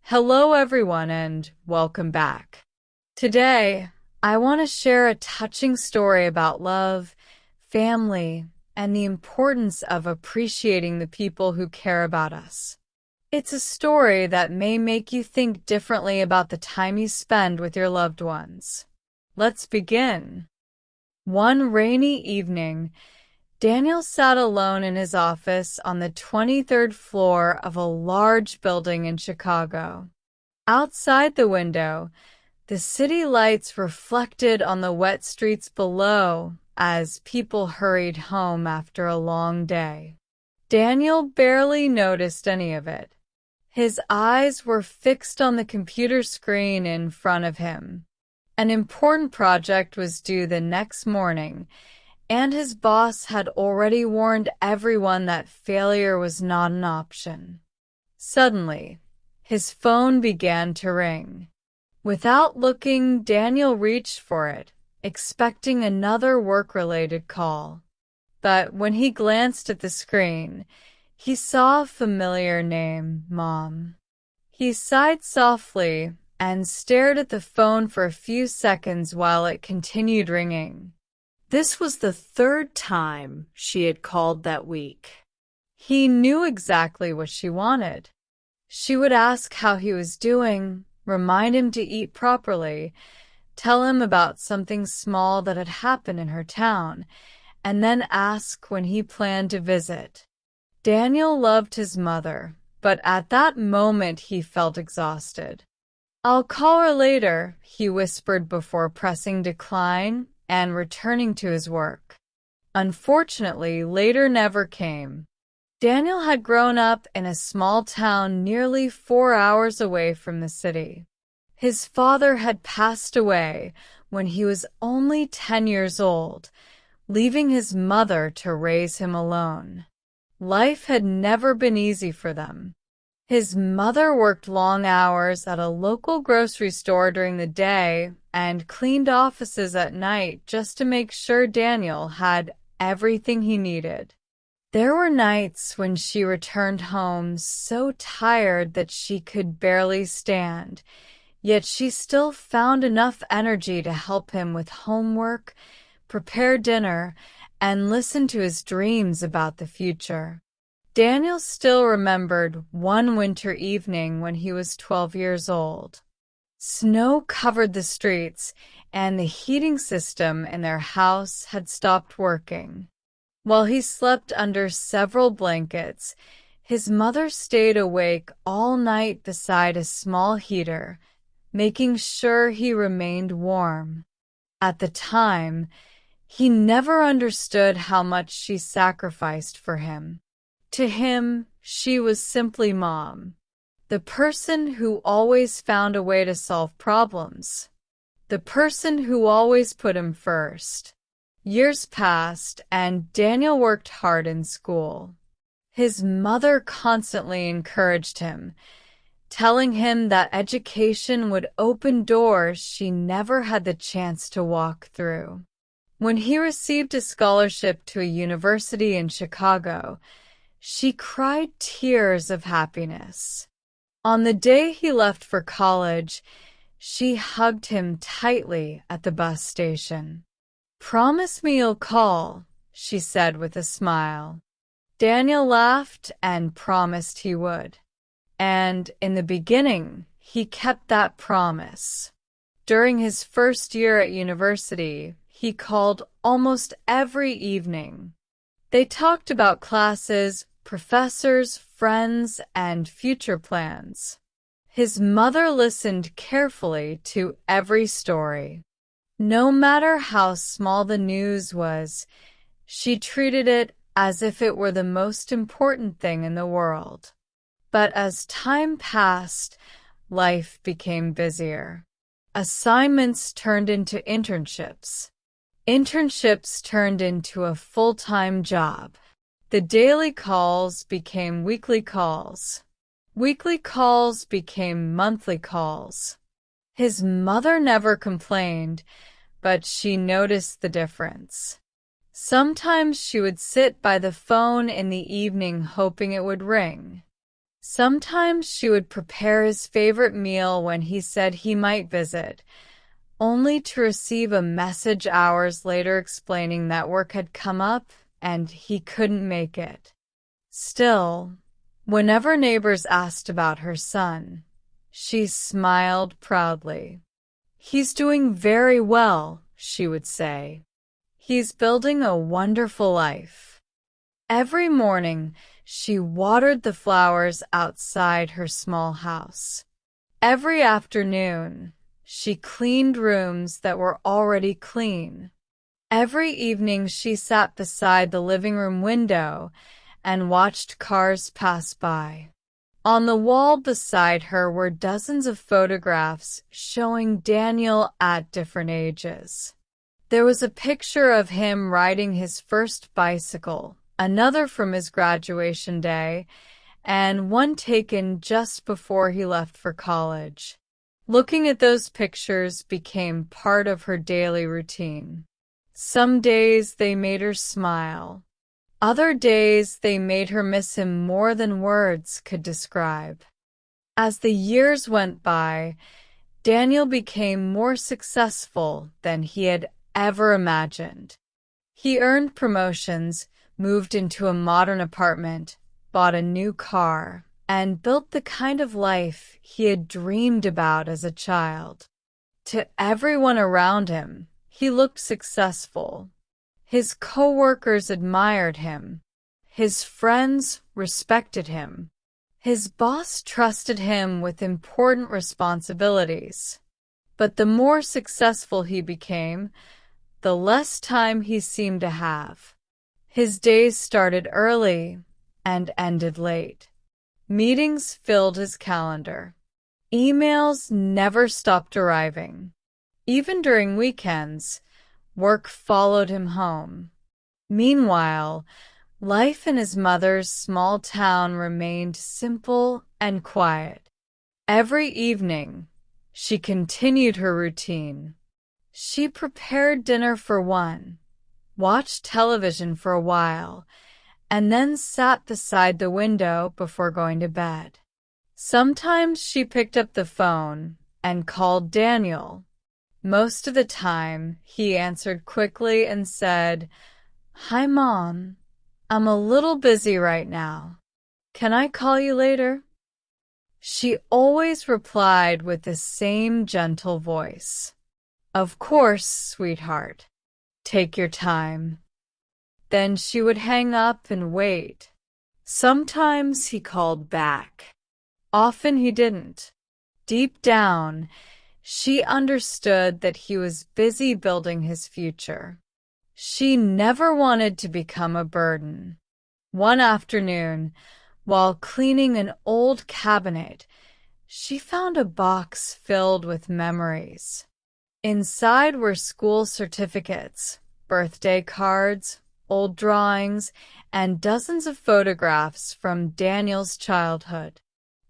Hello, everyone, and welcome back. Today, I want to share a touching story about love, family, and the importance of appreciating the people who care about us. It's a story that may make you think differently about the time you spend with your loved ones. Let's begin. One rainy evening, Daniel sat alone in his office on the 23rd floor of a large building in Chicago. Outside the window, the city lights reflected on the wet streets below as people hurried home after a long day. Daniel barely noticed any of it. His eyes were fixed on the computer screen in front of him. An important project was due the next morning, and his boss had already warned everyone that failure was not an option. Suddenly, his phone began to ring. Without looking, Daniel reached for it, expecting another work-related call. But when he glanced at the screen, he saw a familiar name, Mom. He sighed softly and stared at the phone for a few seconds while it continued ringing. This was the third time she had called that week. He knew exactly what she wanted. She would ask how he was doing, remind him to eat properly, tell him about something small that had happened in her town, and then ask when he planned to visit. Daniel loved his mother, but at that moment he felt exhausted. "I'll call her later," he whispered before pressing decline and returning to his work. Unfortunately, later never came. Daniel had grown up in a small town nearly 4 hours away from the city. His father had passed away when he was only 10 years old, leaving his mother to raise him alone. Life had never been easy for them. His mother worked long hours at a local grocery store during the day and cleaned offices at night just to make sure Daniel had everything he needed. There were nights when she returned home so tired that she could barely stand, yet she still found enough energy to help him with homework, prepare dinner, and listen to his dreams about the future. Daniel still remembered one winter evening when he was 12 years old. Snow covered the streets, and the heating system in their house had stopped working. While he slept under several blankets, his mother stayed awake all night beside a small heater, making sure he remained warm. At the time, he never understood how much she sacrificed for him. To him, she was simply Mom, the person who always found a way to solve problems, the person who always put him first. Years passed, and Daniel worked hard in school. His mother constantly encouraged him, telling him that education would open doors she never had the chance to walk through. When he received a scholarship to a university in Chicago, she cried tears of happiness. On the day he left for college, she hugged him tightly at the bus station. "Promise me you'll call," she said with a smile. Daniel laughed and promised he would. And in the beginning, he kept that promise. During his first year at university, he called almost every evening. They talked about classes, professors, friends, and future plans. His mother listened carefully to every story. No matter how small the news was, she treated it as if it were the most important thing in the world. But as time passed, life became busier. Assignments turned into internships. Internships turned into a full-time job. The daily calls became weekly calls. Weekly calls became monthly calls. His mother never complained, but she noticed the difference. Sometimes she would sit by the phone in the evening hoping it would ring. Sometimes she would prepare his favorite meal when he said he might visit, only to receive a message hours later explaining that work had come up and he couldn't make it. Still, whenever neighbors asked about her son, she smiled proudly. "He's doing very well," she would say. "He's building a wonderful life." Every morning, she watered the flowers outside her small house. Every afternoon, she cleaned rooms that were already clean. Every evening, she sat beside the living room window and watched cars pass by. On the wall beside her were dozens of photographs showing Daniel at different ages. There was a picture of him riding his first bicycle, another from his graduation day, and one taken just before he left for college. Looking at those pictures became part of her daily routine. Some days they made her smile. Other days they made her miss him more than words could describe. As the years went by, Daniel became more successful than he had ever imagined. He earned promotions, moved into a modern apartment, bought a new car, and built the kind of life he had dreamed about as a child. To everyone around him, he looked successful. His coworkers admired him. His friends respected him. His boss trusted him with important responsibilities. But the more successful he became, the less time he seemed to have. His days started early and ended late. Meetings filled his calendar. Emails never stopped arriving. Even during weekends, work followed him home. Meanwhile, life in his mother's small town remained simple and quiet. Every evening, she continued her routine. She prepared dinner for one, watched television for a while, and then sat beside the window before going to bed. Sometimes she picked up the phone and called Daniel. Most of the time, he answered quickly and said, "Hi, Mom. I'm a little busy right now. Can I call you later?" She always replied with the same gentle voice. "Of course, sweetheart. Take your time." Then she would hang up and wait. Sometimes he called back. Often he didn't. Deep down, she understood that he was busy building his future. She never wanted to become a burden. One afternoon, while cleaning an old cabinet, she found a box filled with memories. Inside were school certificates, birthday cards, old drawings, and dozens of photographs from Daniel's childhood.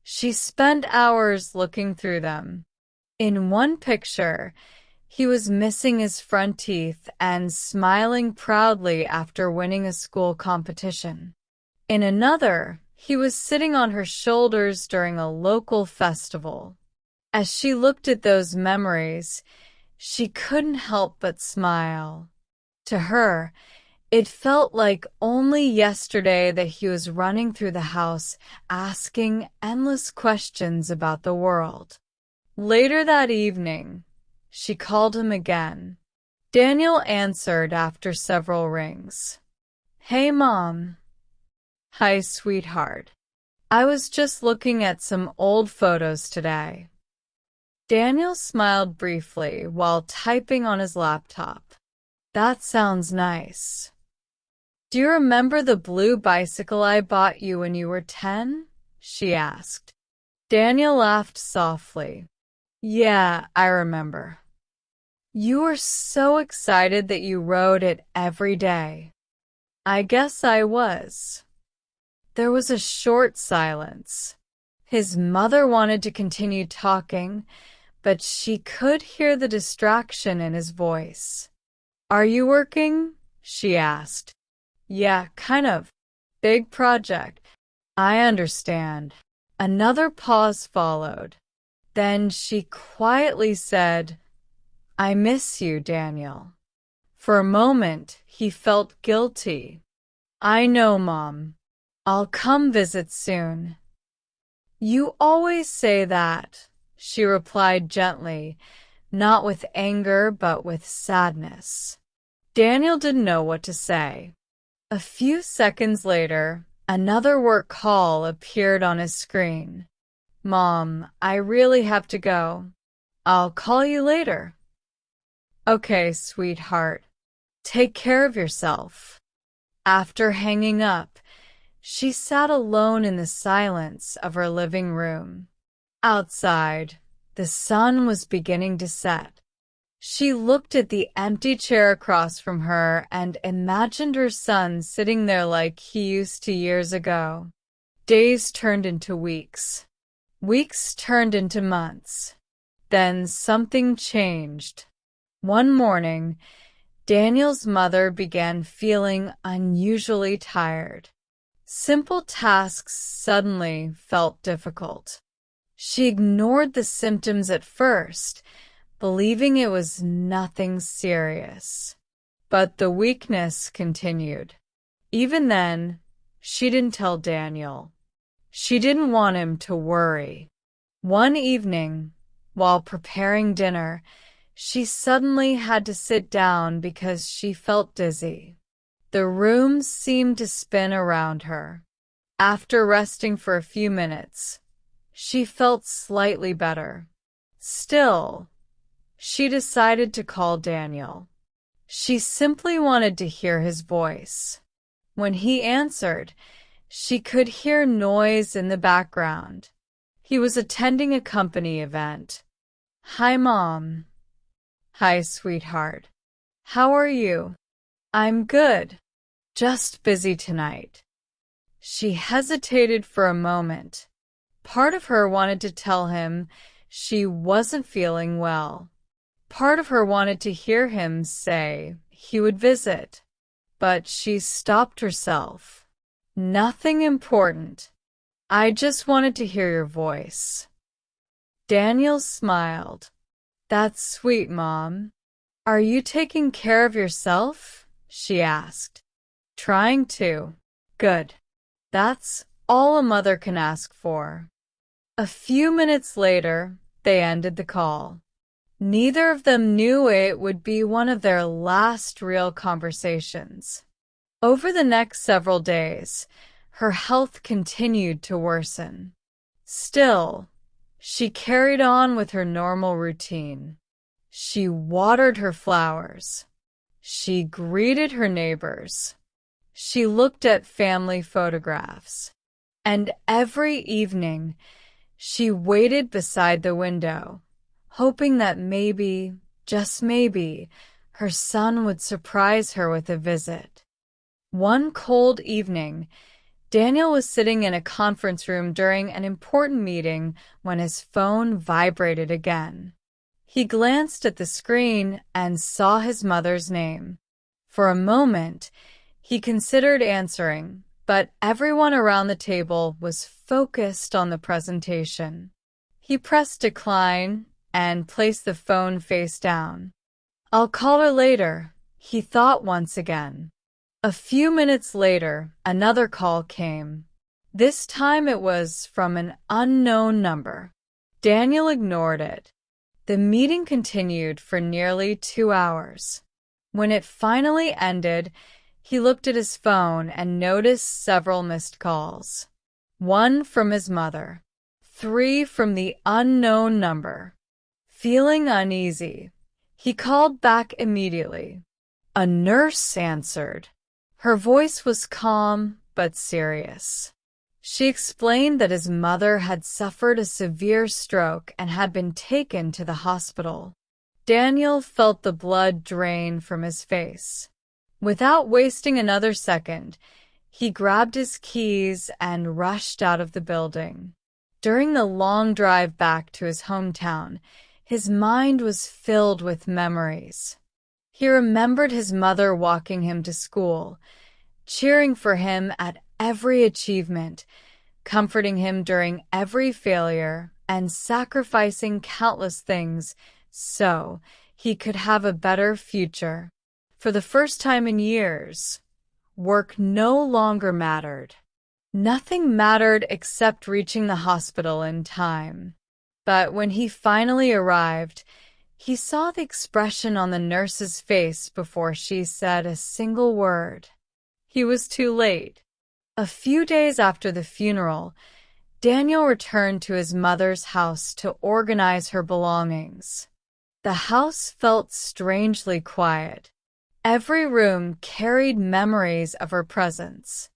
She spent hours looking through them. In one picture, he was missing his front teeth and smiling proudly after winning a school competition. In another, he was sitting on her shoulders during a local festival. As she looked at those memories, she couldn't help but smile. To her, it felt like only yesterday that he was running through the house asking endless questions about the world. Later that evening, she called him again. Daniel answered after several rings. "Hey, Mom." "Hi, sweetheart. I was just looking at some old photos today." Daniel smiled briefly while typing on his laptop. "That sounds nice. Do you remember the blue bicycle I bought you when you were 10? She asked. Daniel laughed softly. "Yeah, I remember. You were so excited that you rode it every day." "I guess I was." There was a short silence. His mother wanted to continue talking, but she could hear the distraction in his voice. "Are you working?" she asked. "Yeah, kind of. Big project." "I understand." Another pause followed. Then she quietly said, "I miss you, Daniel." For a moment, he felt guilty. "I know, Mom. I'll come visit soon." "You always say that," she replied gently, not with anger but with sadness. Daniel didn't know what to say. A few seconds later, another work call appeared on his screen. "Mom, I really have to go. I'll call you later." "Okay, sweetheart. Take care of yourself." After hanging up, she sat alone in the silence of her living room. Outside, the sun was beginning to set. She looked at the empty chair across from her and imagined her son sitting there like he used to years ago. Days turned into weeks. Weeks turned into months. Then something changed. One morning, Daniel's mother began feeling unusually tired. Simple tasks suddenly felt difficult. She ignored the symptoms at first, believing it was nothing serious. But the weakness continued. Even then, she didn't tell Daniel. She didn't want him to worry. One evening, while preparing dinner, she suddenly had to sit down because she felt dizzy. The room seemed to spin around her. After resting for a few minutes, she felt slightly better. Still, she decided to call Daniel. She simply wanted to hear his voice. When he answered, she could hear noise in the background. He was attending a company event. "Hi, Mom." "Hi, sweetheart. How are you?" "I'm good. Just busy tonight." She hesitated for a moment. Part of her wanted to tell him she wasn't feeling well. Part of her wanted to hear him say he would visit. But she stopped herself. "Nothing important. I just wanted to hear your voice." Daniel smiled. "That's sweet, Mom. Are you taking care of yourself?" she asked. "Trying to." "Good. That's all a mother can ask for." A few minutes later, they ended the call. Neither of them knew it would be one of their last real conversations. Over the next several days, her health continued to worsen. Still, she carried on with her normal routine. She watered her flowers. She greeted her neighbors. She looked at family photographs. And every evening, she waited beside the window, hoping that maybe, just maybe, her son would surprise her with a visit. One cold evening, Daniel was sitting in a conference room during an important meeting when his phone vibrated again. He glanced at the screen and saw his mother's name. For a moment, he considered answering, but everyone around the table was focused on the presentation. He pressed decline and placed the phone face down. "I'll call her later," he thought once again. A few minutes later, another call came. This time it was from an unknown number. Daniel ignored it. The meeting continued for nearly 2 hours. When it finally ended, he looked at his phone and noticed several missed calls. 1 from his mother. 3 from the unknown number. Feeling uneasy, he called back immediately. A nurse answered. Her voice was calm but serious. She explained that his mother had suffered a severe stroke and had been taken to the hospital. Daniel felt the blood drain from his face. Without wasting another second, he grabbed his keys and rushed out of the building. During the long drive back to his hometown, his mind was filled with memories. He remembered his mother walking him to school, cheering for him at every achievement, comforting him during every failure and sacrificing countless things so he could have a better future. For the first time in years, work no longer mattered. Nothing mattered except reaching the hospital in time. But when he finally arrived, he saw the expression on the nurse's face before she said a single word. He was too late. A few days after the funeral, Daniel returned to his mother's house to organize her belongings. The house felt strangely quiet. Every room carried memories of her presence.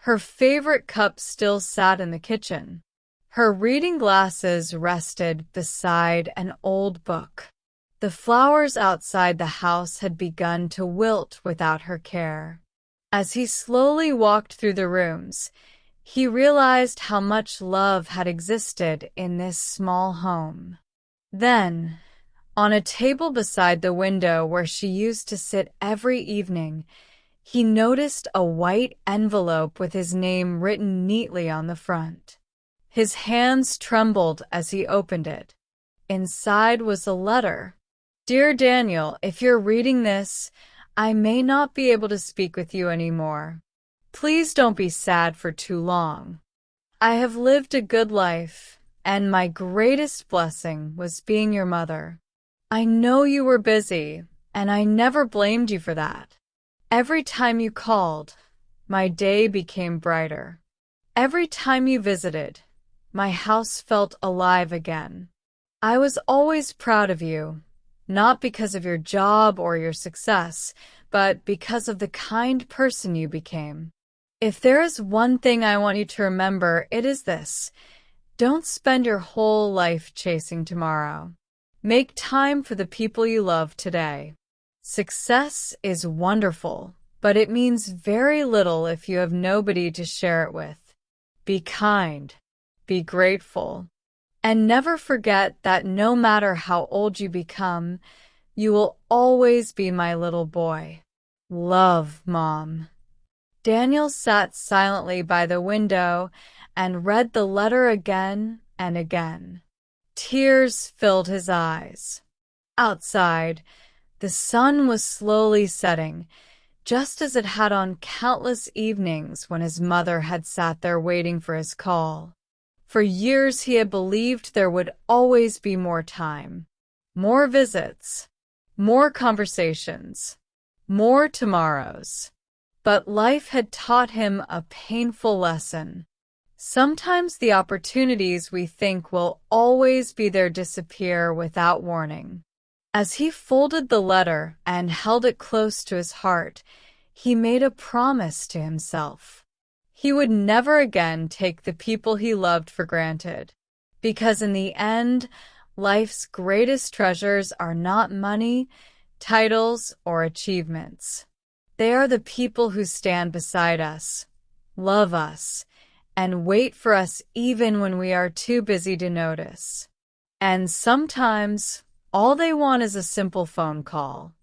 Her favorite cup still sat in the kitchen. Her reading glasses rested beside an old book. The flowers outside the house had begun to wilt without her care. As he slowly walked through the rooms, he realized how much love had existed in this small home. Then, on a table beside the window where she used to sit every evening, he noticed a white envelope with his name written neatly on the front. His hands trembled as he opened it. Inside was a letter. "Dear Daniel, if you're reading this, I may not be able to speak with you anymore. Please don't be sad for too long. I have lived a good life, and my greatest blessing was being your mother. I know you were busy, and I never blamed you for that. Every time you called, my day became brighter. Every time you visited, my house felt alive again. I was always proud of you, not because of your job or your success, but because of the kind person you became. If there is one thing I want you to remember, it is this: don't spend your whole life chasing tomorrow. Make time for the people you love today. Success is wonderful, but it means very little if you have nobody to share it with. Be kind. Be grateful. And never forget that no matter how old you become, you will always be my little boy. Love, Mom." Daniel sat silently by the window and read the letter again and again. Tears filled his eyes. Outside, the sun was slowly setting, just as it had on countless evenings when his mother had sat there waiting for his call. For years he had believed there would always be more time, more visits, more conversations, more tomorrows. But life had taught him a painful lesson. Sometimes the opportunities we think will always be there disappear without warning. As he folded the letter and held it close to his heart, he made a promise to himself. He would never again take the people he loved for granted, because in the end, life's greatest treasures are not money, titles, or achievements. They are the people who stand beside us, love us, and wait for us even when we are too busy to notice. And sometimes, all they want is a simple phone call.